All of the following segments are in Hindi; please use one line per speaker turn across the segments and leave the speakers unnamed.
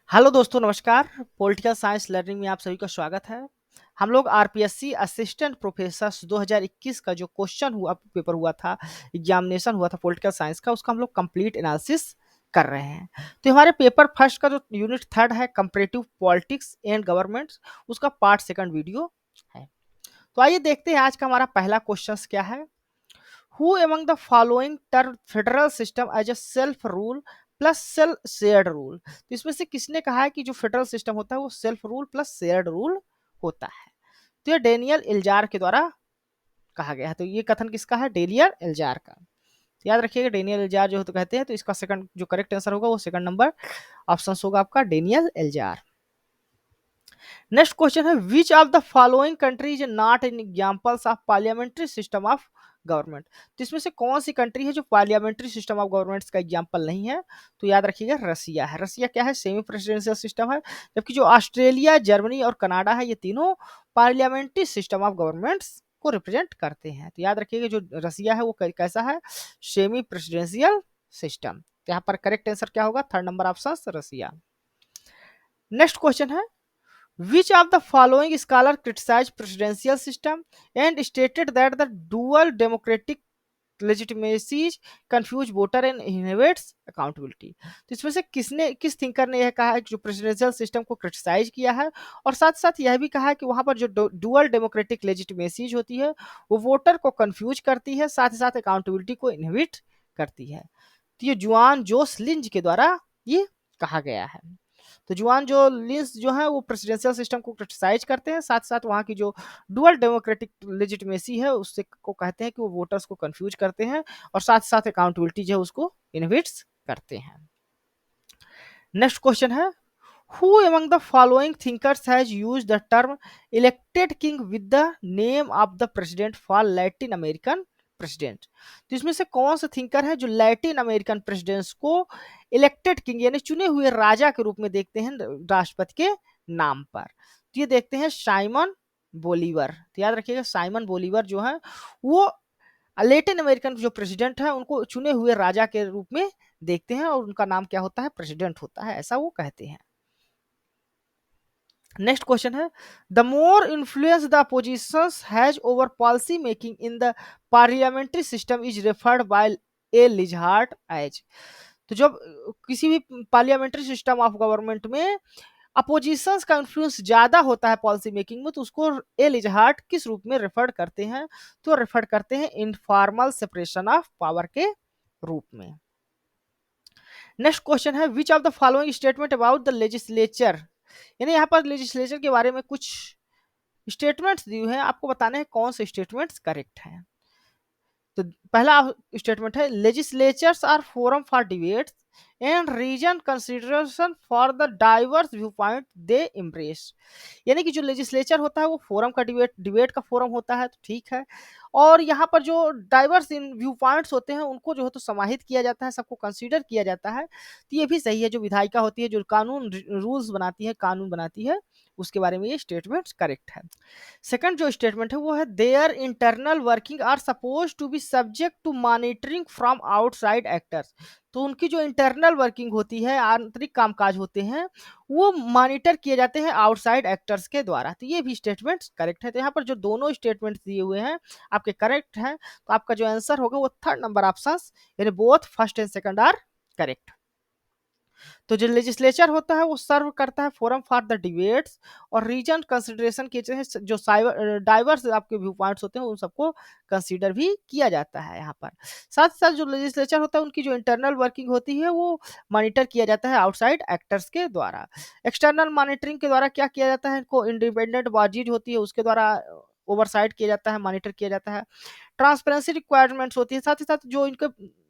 हेलो दोस्तों, नमस्कार। पॉलिटिकल साइंस लर्निंग में आप सभी का स्वागत है। हम लोग आरपीएससी असिस्टेंट प्रोफेसर 2021 का जो क्वेश्चन हुआ पेपर हुआ था, एग्जामिनेशन हुआ था पॉलिटिकल साइंस का, उसका हम लोग कंप्लीट एनालिसिस कर रहे हैं। तो हमारे पेपर फर्स्ट का जो यूनिट थर्ड है, कंपैरेटिव पॉलिटिक्स एंड गवर्नमेंट्स, उसका पार्ट सेकंड वीडियो है। तो आइए देखते हैं आज का हमारा पहला क्वेश्चन क्या है। Who among the following term federal system as a self rule plus self shared rule. तो इसमें से किसने कहा है कि जो फेडरल सिस्टम होता है वो self rule plus shared rule होता है। तो ये डेनियल इल्जार के द्वारा कहा गया है। तो ये कथन किसका है? डेनियल इल्जार का। तो याद रखिएगा, डेनियल इल्जार जो तो कहते हैं, तो इसका सेकंड जो करेक्ट आंसर होगा वो सेकंड नंबर ऑप्शन होगा आपका डेनियल इल्जार। नेक्स्ट क्वेश्चन है, which of the following country is not in examples of parliamentary system of government. तो इसमें से कौन सी कंट्री है जो पार्लियामेंट्री सिस्टम ऑफ गवर्नमेंट्स का एग्जांपल नहीं है? तो याद रखिएगा, रसिया है। रसिया क्या है? सेमी प्रेसिडेंशियल सिस्टम है। जबकि जो ऑस्ट्रेलिया, जर्मनी और कनाडा है, ये तीनों पार्लियामेंट्री सिस्टम ऑफ गवर्नमेंट्स को रिप्रेजेंट करते हैं। तो याद रखिएगा, जो रसिया है वो कैसा है? Semi presidential system. यहाँ पर करेक्ट आंसर क्या होगा? थर्ड नंबर ऑप्शन रसिया। नेक्स्ट क्वेश्चन है, which of the following scholar criticized presidential system and stated that the dual democratic legitimacies confuse voter and inhibits accountability। तो इसमें से किस थिंकर ने यह कहा है कि जो प्रेसिडेंशियल सिस्टम को क्रिटिसाइज किया है और साथ साथ यह भी कहा है कि वहां पर जो डुअल डेमोक्रेटिक लेजिटिमेसीज होती है वो वोटर को कंफ्यूज करती है, साथ ही साथ अकाउंटेबिलिटी को इनहिबिट करती है। तो ये जुआन जोस लिंज के द्वारा ये कहा गया है। तो जुआन जो लिंस जो है वो प्रेसिडेंशियल सिस्टम को क्रिटिसाइज करते हैं, साथ साथ वहाँ की जो डुअल डेमोक्रेटिक लेजिटिमेसी है उससे को कहते हैं कि वो वोटर्स को कंफ्यूज करते हैं और साथ साथ अकाउंटेबिलिटी जो है उसको इनहिबिट्स करते हैं। नेक्स्ट क्वेश्चन है, who among the following thinkers has used the term elected king with the name of the president for Latin American president। तो इसमें से कौन सा थिंकर है जो लैटिन अमेरिकन प्रेसिडेंट्स को इलेक्टेड किंग यानी चुने हुए राजा के रूप में देखते हैं राष्ट्रपति के नाम पर? तो ये देखते हैं साइमन बोलीवर। तो याद रखिएगा, साइमन बोलीवर जो है वो लैटिन अमेरिकन जो प्रेसिडेंट है उनको चुने हुए राजा के रूप में देखते हैं और उनका नाम क्या होता है? प्रेसिडेंट होता है, ऐसा वो कहते हैं। नेक्स्ट क्वेश्चन है, the more influence the opposition has over policy making in the parliamentary system is referred by a Lijphart as. तो जब किसी भी पार्लियामेंट्री सिस्टम ऑफ गवर्नमेंट में अपोजिशंस का इन्फ्लुएंस ज्यादा होता है पॉलिसी मेकिंग में, तो उसको ए लिजहार्ट किस रूप में रेफर करते हैं? तो रेफर करते हैं इनफॉर्मल सेपरेशन ऑफ पावर के रूप में। नेक्स्ट क्वेश्चन है, which of the following statement about the legislature. यानी यहाँ पर लेजिस्लेचर के बारे में कुछ स्टेटमेंट्स दिए हैं, आपको बताने हैं कौन से स्टेटमेंट्स करेक्ट हैं। तो पहला स्टेटमेंट है, legislatures are forum for debates and reason consideration for the diverse viewpoint they embrace. यानी कि जो लेजिस्लेचर होता है वो फोरम का डिबेट का फोरम होता है, तो ठीक है। और यहाँ पर जो डाइवर्स इन व्यू पॉइंट्स होते हैं उनको जो है तो समाहित किया जाता है, सबको कंसीडर किया जाता है। तो ये भी सही है, जो विधायिका होती है जो कानून रूल्स बनाती है, कानून बनाती है, उसके बारे में ये स्टेटमेंट करेक्ट है। सेकंड जो स्टेटमेंट है वो है, their internal working are suppose to be subject to monitoring from outside actors. तो उनकी जो इंटरनल वर्किंग होती है, आंतरिक कामकाज होते हैं, वो मॉनिटर किए जाते हैं आउटसाइड एक्टर्स के द्वारा। तो ये भी स्टेटमेंट करेक्ट है। तो यहाँ पर जो दोनों स्टेटमेंट दिए हुए हैं आपके करेक्ट हैं, तो आपका जो आंसर होगा वो थर्ड नंबर ऑप्शन यानी both first and second are correct. तो जो लेजिस्लेचर होता है वो सर्व करता है फोरम फॉर द डिबेट्स और रीजन कंसिडरेशन के जो डाइवर्स आपके व्यू पॉइंट्स होते हैं उन सबको कंसीडर भी किया जाता है यहाँ पर। साथ साथ जो लेजिस्लेचर होता है उनकी जो इंटरनल वर्किंग होती है वो मॉनिटर किया जाता है आउटसाइड एक्टर्स के द्वारा। एक्सटर्नल मॉनिटरिंग के द्वारा क्या किया जाता है? इनको इंडिपेंडेंट बॉडीज होती है उसके द्वारा ओवरसाइट किया जाता है, मॉनिटर किया जाता है। ट्रांसपेरेंसी रिक्वायरमेंट्स होती है, साथ ही साथ जो इनके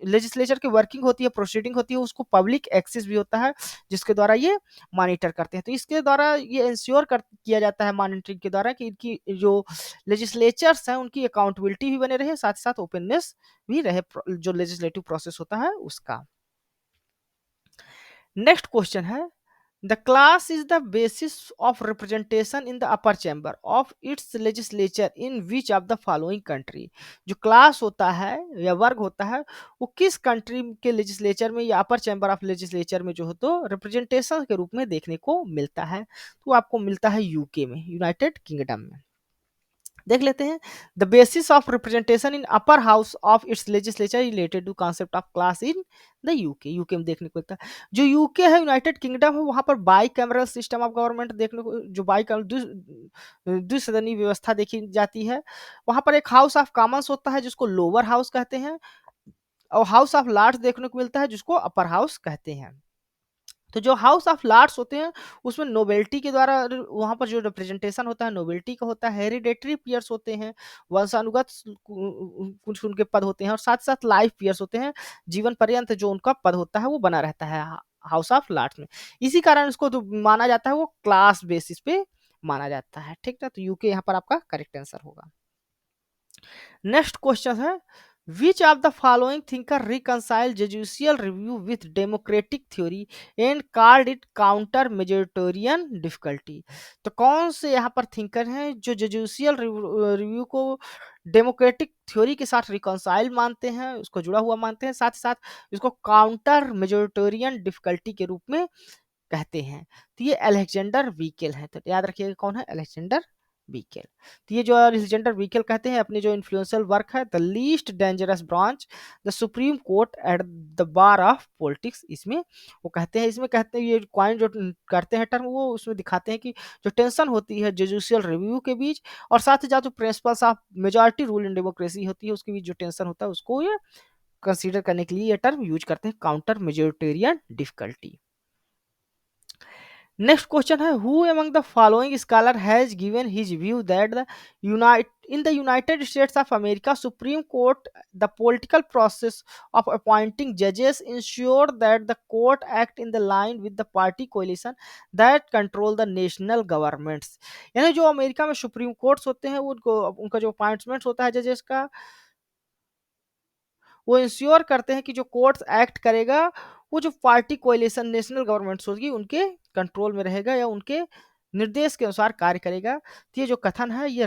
लेजिस्लेचर की वर्किंग होती है, प्रोसीडिंग होती है, उसको पब्लिक एक्सेस भी होता है जिसके द्वारा ये मॉनिटर करते हैं। तो इसके द्वारा ये इंश्योर किया जाता है मॉनिटरिंग के द्वारा कि इनकी जो लेजिस्लेचर्स हैं उनकी अकाउंटेबिलिटी भी बने रहे, साथ ही साथ ओपननेस भी रहे जो लेजिस्लेटिव प्रोसेस होता है उसका। नेक्स्ट क्वेश्चन है, The class is the basis of representation in the upper chamber of its legislature in which of the following country। जो क्लास होता है या वर्ग होता है वो किस कंट्री के लेजिस्लेचर में या अपर चैम्बर ऑफ लेजिस्लेचर में जो हो तो रिप्रेजेंटेशन के रूप में देखने को मिलता है, तो आपको मिलता है यूके में, यूनाइटेड किंगडम में। देख लेते हैं। The basis of representation in upper house of its legislature related to concept of class in the UK. UK में देखने को मिलता है। जो यूके है, यूनाइटेड किंगडम है, वहां पर by cameral system of government देखने को, जो बाई द्विसदनीय व्यवस्था देखी जाती है। वहां पर एक हाउस ऑफ कॉमन्स होता है जिसको लोअर हाउस कहते हैं, और हाउस ऑफ लॉर्ड्स देखने को मिलता है जिसको अपर हाउस कहते हैं। तो जो हाउस ऑफ लॉर्ड्स होते हैं उसमें नोबेल्टी के द्वारा वहां पर जो रिप्रेजेंटेशन होता है नोबेल्टी का होता है, हेरिडेटरी पीयर्स होते हैं, वंशानुगत कुछ उनके पद होते हैं, और साथ साथ लाइफ पीयर्स होते हैं, जीवन पर्यंत जो उनका पद होता है वो बना रहता है हाउस ऑफ लॉर्ड्स में। इसी कारण इसको जो माना जाता है वो क्लास बेसिस पे माना जाता है। ठीक है, तो यूके यहाँ पर आपका करेक्ट आंसर होगा। नेक्स्ट क्वेश्चन है, which of the following thinker reconcile judicial review with democratic theory and called it counter majoritarian difficulty. तो कौन से यहाँ पर थिंकर हैं जो जुडिशियल रिव्यू को डेमोक्रेटिक थ्योरी के साथ रिकंसाइल मानते हैं, उसको जुड़ा हुआ मानते हैं, साथ ही साथ इसको काउंटर मेजोरिटेरियन डिफिकल्टी के रूप में कहते हैं। तो ये अलेक्जेंडर वीकेल है। तो याद रखिएगा कौन है, अलेक्जेंडर वीकेल। तो ये जो अलेक्जेंडर वीकेल कहते हैं अपने जो इन्फ्लुएंशियल वर्क है the least dangerous branch the supreme court at the bar of politics, इसमें वो कहते हैं, इसमें कहते हैं ये क्वाइन जो करते हैं टर्म वो उसमें दिखाते हैं कि जो टेंशन होती है जुडिशियल रिव्यू के बीच और साथ ही साथ जो principles of majority rule in democracy होती है उसके बीच जो टेंशन होता है उसको ये कंसीडर करने के लिए ये टर्म यूज करते हैं, counter majoritarian difficulty. Next question है, who among the following scholar has given his view that the in the United States of America Supreme Court the political process of appointing judges ensure that the court act in the line with the party coalition that control the national governments। यानी जो अमेरिका में सुप्रीम कोर्ट्स होते हैं उनको उनका जो अपॉइंटमेंट होता है जजेस का वो इंश्योर करते हैं कि जो कोर्ट्स एक्ट करेगा वो जो पार्टी कोएलिशन नेशनल गवर्नमेंट्स होगी उनके कंट्रोल में रहेगा या उनके निर्देश के अनुसार कार्य करेगा। तो ये जो कथन है ये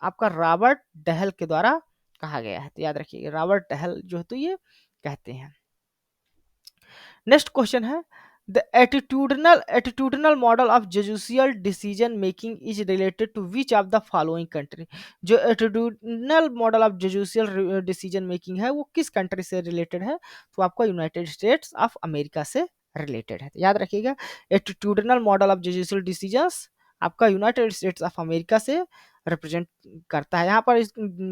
आपका रॉबर्ट डहल के द्वारा कहा गया है। तो याद रखिए रॉबर्ट डहल जो है तो ये कहते हैं। नेक्स्ट क्वेश्चन है, the attitudinal model of judicial decision making is related to which of the following country. जो attitudinal model of judicial decision making है वो किस कंट्री से रिलेटेड है, तो आपका यूनाइटेड स्टेट्स ऑफ अमेरिका से रिलेटेड है। तो याद रखिएगा attitudinal model of judicial decisions आपका यूनाइटेड स्टेट्स ऑफ अमेरिका से रिप्रेजेंट करता है। यहाँ पर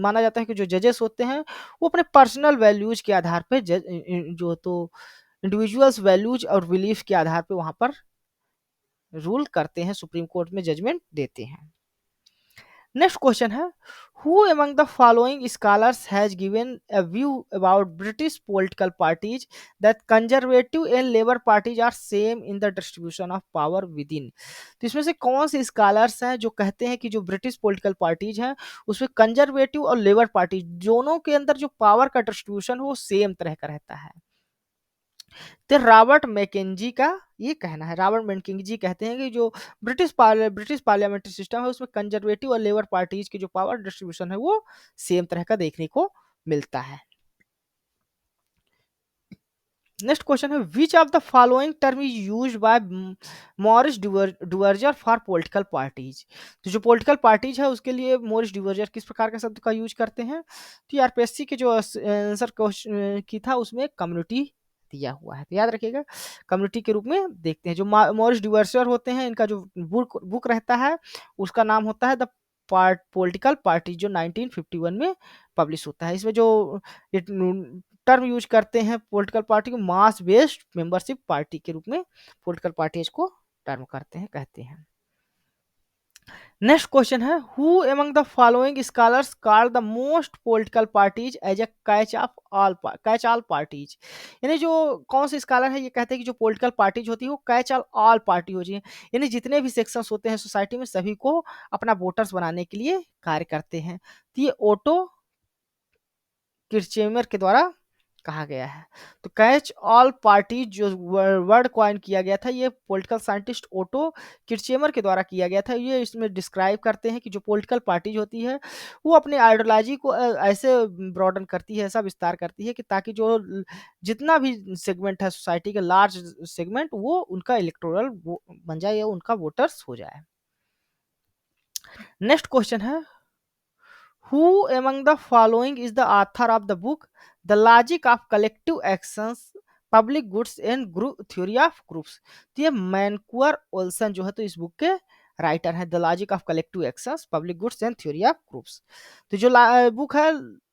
माना जाता है कि जो जजेस होते हैं वो अपने पर्सनल वैल्यूज के आधार पर जो तो इंडिविजुअल्स वैल्यूज और बिलीफ के आधार पे वहां पर रूल करते हैं, सुप्रीम कोर्ट में जजमेंट देते हैं। नेक्स्ट क्वेश्चन है, who among the following scholars has given a view about British political parties that conservative and labour parties are same in the distribution of power within. तो इसमें से कौन से स्कॉलर्स हैं जो कहते हैं कि जो ब्रिटिश पॉलिटिकल पार्टीज हैं उसमें कंजर्वेटिव और लेबर पार्टी दोनों के अंदर जो पावर का डिस्ट्रीब्यूशन वो सेम तरह का रहता है। तो रॉबर्ट मैकेंजी का ये कहना है, रॉबर्ट मैकेंजी कहते हैं कि जो ब्रिटिश पार्लियामेंट्री सिस्टम है उसमें कंजर्वेटिव और लेबर पार्टीज की जो पावर डिस्ट्रीब्यूशन है वो सेम तरह का देखने को मिलता है। नेक्स्ट क्वेश्चन है, which of the following term is used by Maurice Duverger for political parties. तो जो पॉलिटिकल पार्टीज है उसके लिए मॉरिस डुवर्जर किस प्रकार के शब्द का यूज करते हैं, तो आरपीएससी के जो आंसर क्वेश्चन की था उसमें कम्युनिटी दिया हुआ है। तो याद रखिएगा कम्युनिटी के रूप में देखते हैं। जो मॉरिस डुवर्जर होते हैं इनका जो बुक रहता है उसका नाम होता है द पॉलिटिकल पार्टी जो 1951 में पब्लिश होता है। इसमें जो टर्म यूज करते हैं पॉलिटिकल पार्टी को मास बेस्ड मेंबरशिप पार्टी के रूप में पॉलिटिकल पार्टीज को टर्म करते हैं, कहते हैं। नेक्स्ट क्वेश्चन है, who among the following scholars call the most political parties as a catch all parties. यानी जो कौन से स्कॉलर है ये कहते हैं कि जो पॉलिटिकल पार्टीज होती है वो कैच ऑल पार्टी हो जाए, यानी जितने भी सेक्शंस होते हैं सोसाइटी में सभी को अपना वोटर्स बनाने के लिए कार्य करते हैं। तो ये ओटो किरचेमर के द्वारा कहा गया है। तो कैच ऑल पार्टी जो वर्ड कॉइन किया गया था, ये पॉलिटिकल साइंटिस्ट ओटो किरचेमर के द्वारा किया गया था। ये इसमें डिस्क्राइब करते हैं कि जो पॉलिटिकल पार्टीज होती है वो अपने आइडियोलॉजी को ऐसे ब्रॉडन करती है, ऐसा विस्तार करती है कि ताकि जो जितना भी सेगमेंट है सोसाइटी के लार्ज सेगमेंट, वो उनका इलेक्टोरल बन जाए या उनका वोटर्स हो जाए। नेक्स्ट क्वेश्चन है, Who among the following is the author of the book The Logic of Collective Actions, Public Goods and Theory of Groups? तो ये मैनकुअर ओल्सन जो है तो इस बुक के राइटर हैं, the logic of collective actions, public goods and theory of groups. तो जो बुक है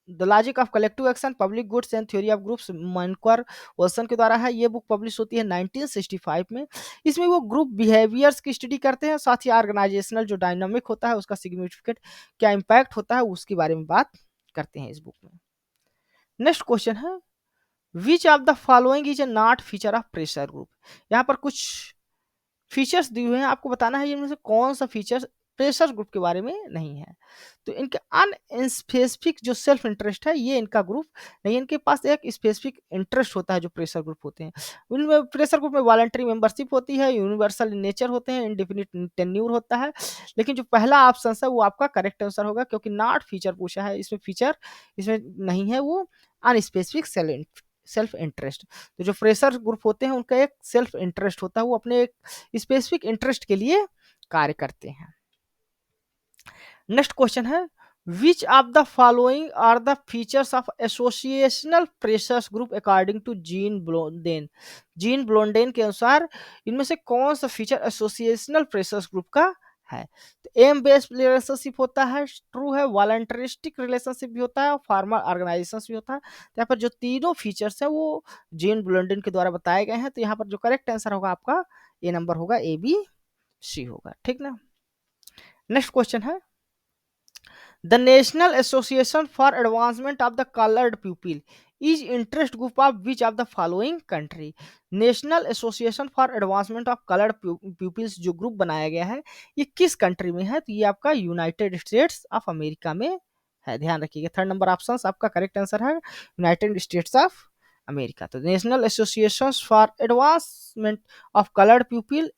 the logic of collective action, public goods and theory of groups, Mancur Olson के द्वारा है। ये बुक पब्लिश होती है 1965 में। इसमें वो ग्रुप बिहेवियर्स की स्टडी करते हैं, साथ ही ऑर्गेनाइजेशनल जो डायनामिक होता है उसका सिग्निफिकेंट क्या इम्पैक्ट होता है उसके बारे में बात करते हैं इस बुक में। नेक्स्ट क्वेश्चन है, which of the following is a not feature of pressure group? यहाँ पर कुछ फीचर्स दिए हुए हैं, आपको बताना है इनमें से कौन सा फीचर प्रेशर ग्रुप के बारे में नहीं है। तो इनके अनस्पेसिफिक जो सेल्फ इंटरेस्ट है, ये इनका ग्रुप नहीं, इनके पास एक स्पेसिफिक इंटरेस्ट होता है जो प्रेशर ग्रुप होते हैं। उनमें प्रेशर ग्रुप में वॉलंटरी मेंबरशिप होती है, यूनिवर्सल इन नेचर होते हैं, इंडिफिनिट टेन्यूर होता है। लेकिन जो पहला ऑप्शन है वो आपका करेक्ट आंसर होगा, क्योंकि नॉट फीचर पूछा है, इसमें फीचर इसमें नहीं है, वो अनस्पेसिफिक सेल्फ इंटरेस्ट। तो जो प्रेशर ग्रुप होते हैं उनका एक सेल्फ इंटरेस्ट होता है, वो अपने एक स्पेसिफिक इंटरेस्ट के लिए कार्य करते हैं। नेक्स्ट क्वेश्चन है, which of the following are the features of associational pressures group according to Jean Blondel? Jean Blondel के अनुसार इनमें से कौन सा फीचर एसोसिएशनल प्रेशर्स ग्रुप का है? तो एम बेस्ड रिलेशनशिप होता है, ट्रू है, वॉलंटरिस्टिक रिलेशनशिप भी होता है और फार्मर ऑर्गेनाइजेशन भी होता है। तो यहाँ पर जो तीनों फीचर्स हैं वो जीन ब्लोंडेन के द्वारा बताए गए हैं। तो यहाँ पर जो करेक्ट आंसर होगा आपका ए नंबर होगा, ए बी सी होगा, ठीक ना। नेक्स्ट क्वेश्चन है, The National Association for Advancement of the Colored Pupil is interest group of which of the following country? National Association for Advancement of Colored Pupils जो ग्रुप बनाया गया है ये किस कंट्री में है? तो ये आपका यूनाइटेड स्टेट्स ऑफ अमेरिका में है, ध्यान रखिएगा। थर्ड नंबर ऑप्शन आपका करेक्ट आंसर है यूनाइटेड स्टेट्स ऑफ अमेरिका। तो national association for advancement of coloured people,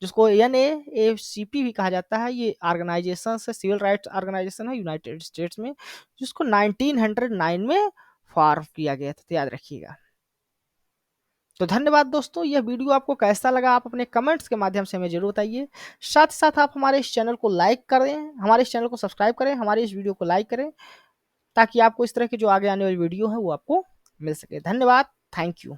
जिसको NAACP भी कहा जाता है, ये ऑर्गेनाइजेशन है, सिविल राइट्स ऑर्गेनाइजेशन है यूनाइटेड स्टेट्स में, जिसको 1909 में फॉर्म किया गया था, तो याद रखिएगा। तो धन्यवाद दोस्तों, यह वीडियो आपको कैसा लगा आप अपने कमेंट्स के माध्यम से हमें जरूर बताइए। साथ ही साथ आप हमारे इस चैनल को लाइक करें, हमारे इस चैनल को सब्सक्राइब करें, हमारे इस वीडियो को लाइक करें, ताकि आपको इस तरह की जो आगे आने वाली वीडियो है वो आपको मिल सके। धन्यवाद, थैंक यू।